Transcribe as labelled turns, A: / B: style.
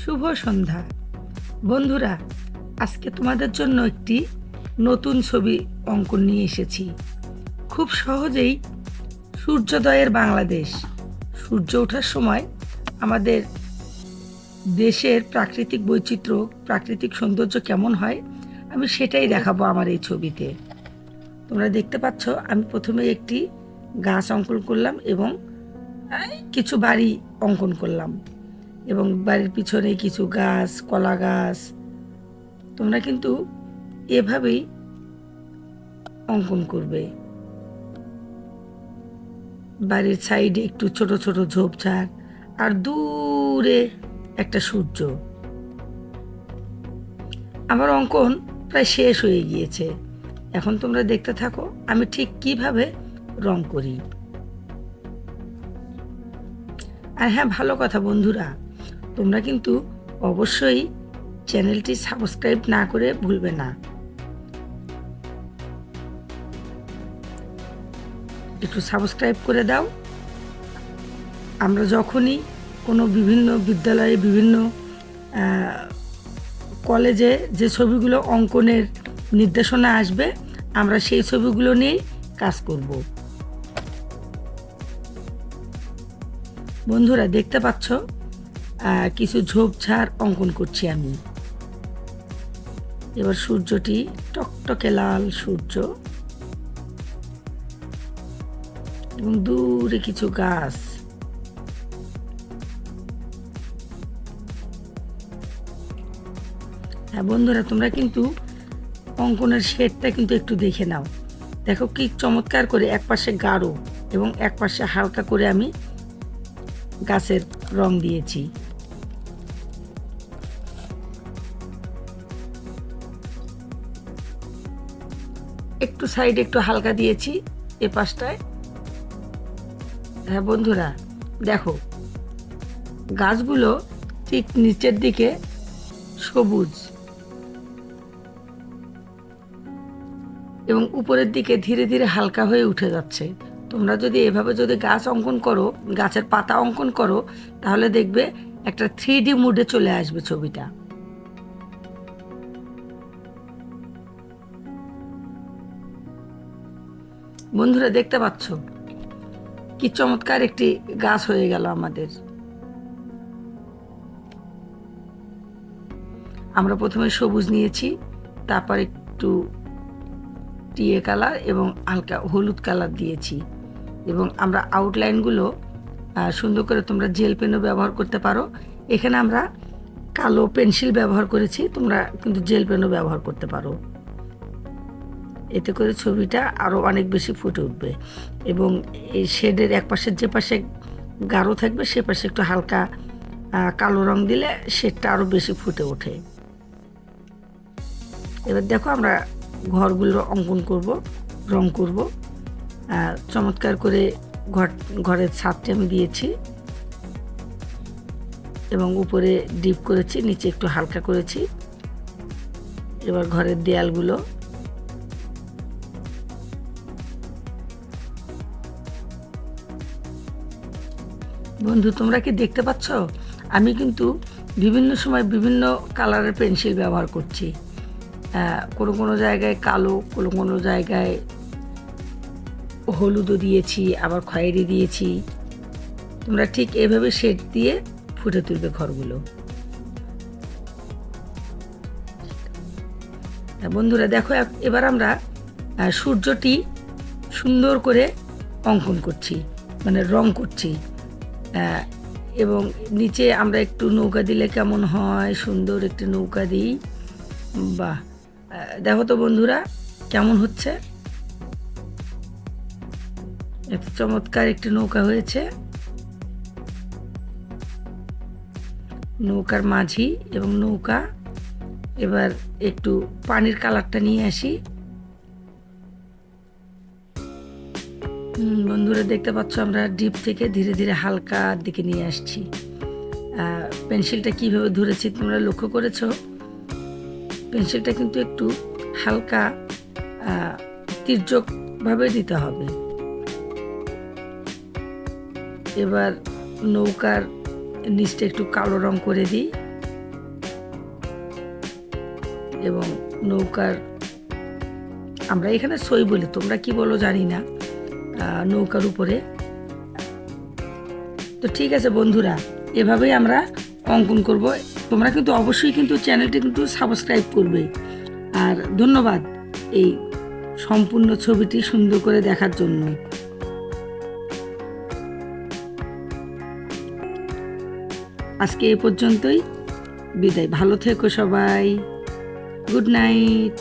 A: শুভ সন্ধ্যা বন্ধুরা, আজকে তোমাদের জন্য একটি নতুন ছবি অঙ্কন নিয়ে এসেছি। খুব সহজেই সূর্যোদয়ের বাংলাদেশ, সূর্য ওঠার সময় আমাদের দেশের প্রাকৃতিক বৈচিত্র্য, প্রাকৃতিক সৌন্দর্য কেমন হয় আমি সেটাই দেখাবো আমার এই ছবিতে। তোমরা দেখতে পাচ্ছ, আমি প্রথমে একটি গাছ অঙ্কন করলাম এবং কিছু বাড়ি অঙ্কন করলাম এবং বাড়ির পিছনে কিছু গাছ, কলা গাছ। তোমরা কিন্তু এভাবেই অঙ্কন করবে। বাড়ির সাইডে একটু ছোট ছোট ঝোপঝাড় আর দূরে একটা সূর্য। আমার অঙ্কন প্রায় শেষ হয়ে গিয়েছে। এখন তোমরা দেখতে থাকো আমি ঠিক কিভাবে রং করি। আর হ্যাঁ, ভালো কথা বন্ধুরা, তোমরা কিন্তু অবশ্যই চ্যানেলটি সাবস্ক্রাইব না করে ভুলবে না। একটু সাবস্ক্রাইব করে দাও। আমরা যখনই কোনো বিভিন্ন বিদ্যালয়ে, বিভিন্ন কলেজে যে ছবিগুলো অঙ্কনের নির্দেশনা আসবে, আমরা সেই ছবিগুলো নিয়েই কাজ করব। বন্ধুরা দেখতে পাচ্ছ, কিছু ঝোপঝাড় অঙ্কন করছি আমি। এবার সূর্যটি টকটকে লাল সূর্য এবং দূরে কিছু গাছ। হ্যাঁ বন্ধুরা, তোমরা কিন্তু অঙ্কনের শেডটা কিন্তু একটু দেখে নাও। দেখো কি চমৎকার করে একপাশে গাঢ় এবং একপাশে হালকা করে আমি গাছের রং দিয়েছি। একটু সাইডে একটু হালকা দিয়েছি এ পাশটায়। হ্যাঁ বন্ধুরা দেখো, গাছগুলো ঠিক নিচের দিকে সবুজ এবং উপরের দিকে ধীরে ধীরে হালকা হয়ে উঠে যাচ্ছে। তোমরা যদি এভাবে গাছ অঙ্কন করো, গাছের পাতা অঙ্কন করো, তাহলে দেখবে একটা 3D মুডে চলে আসবে ছবিটা। বন্ধুরা দেখতে পাচ্ছ কি চমৎকার একটি গাছ হয়ে গেল আমাদের। আমরা প্রথমে সবুজ নিয়েছি, তারপর একটু টিয়ে কালার এবং হালকা হলুদ কালার দিয়েছি এবং আমরা আউটলাইনগুলো সুন্দর করে, তোমরা জেল পেনও ব্যবহার করতে পারো। এখানে আমরা কালো পেন্সিল ব্যবহার করেছি, তোমরা কিন্তু জেল পেনও ব্যবহার করতে পারো। এতে করে ছবিটা আরও অনেক বেশি ফুটে উঠবে এবং এই শেডের একপাশের যে পাশে গাঢ় থাকবে সে পাশে একটু হালকা কালো রং দিলে শেডটা আরও বেশি ফুটে ওঠে। এবার দেখো আমরা ঘরগুলো অঙ্কন করব, রং করব। চমৎকার করে ঘরের ছাদটা আমি দিয়েছি এবং উপরে ডিপ করেছি, নিচে একটু হালকা করেছি। এবার ঘরের দেয়ালগুলো, বন্ধু তোমরা কি দেখতে পাচ্ছ, আমি কিন্তু বিভিন্ন সময় বিভিন্ন কালারের পেন্সিল ব্যবহার করছি। কোনো কোনো জায়গায় কালো, কোনো কোনো জায়গায় হলুদও দিয়েছি, আবার খয়েরি দিয়েছি। তোমরা ঠিক এভাবে শেড দিয়ে ফুটে তুলবে ঘরগুলো। বন্ধুরা দেখো, এবার আমরা সূর্যটি সুন্দর করে অঙ্কন করছি, মানে রং করছি। এবং নিচে আমরা একটু নৌকা দিলে কেমন হয়, সুন্দর একটি নৌকা দিই। বাহ, দেখো তো বন্ধুরা কেমন হচ্ছে। এত চমৎকার একটি নৌকা হয়েছে। নৌকার মাঝি এবং নৌকা। এবার একটু পানির কালারটা নিয়ে আসি। বন্ধুরা দেখতে পাচ্ছ, আমরা ডিপ থেকে ধীরে ধীরে হালকার দিকে নিয়ে আসছি। পেন্সিলটা কিভাবে ধরেছি তোমরা লক্ষ্য করেছো? পেন্সিলটা কিন্তু একটু হালকা তির্যকভাবে দিতে হবে। এবার নৌকার নিচটা একটু কালো রং করে দিই। এবং নৌকার, আমরা এখানে সই বলি, তোমরা কি বলো জানি না, নৌকার উপরে। তো ঠিক আছে বন্ধুরা, এভাবেই আমরা অঙ্কন করব। তোমরা কিন্তু অবশ্যই কিন্তু চ্যানেলটি কিন্তু সাবস্ক্রাইব করবে। আর ধন্যবাদ এই সম্পূর্ণ ছবিটি সুন্দর করে দেখার জন্য। আজকে এ পর্যন্তই, বিদায়। ভালো থেকো সবাই, গুড নাইট।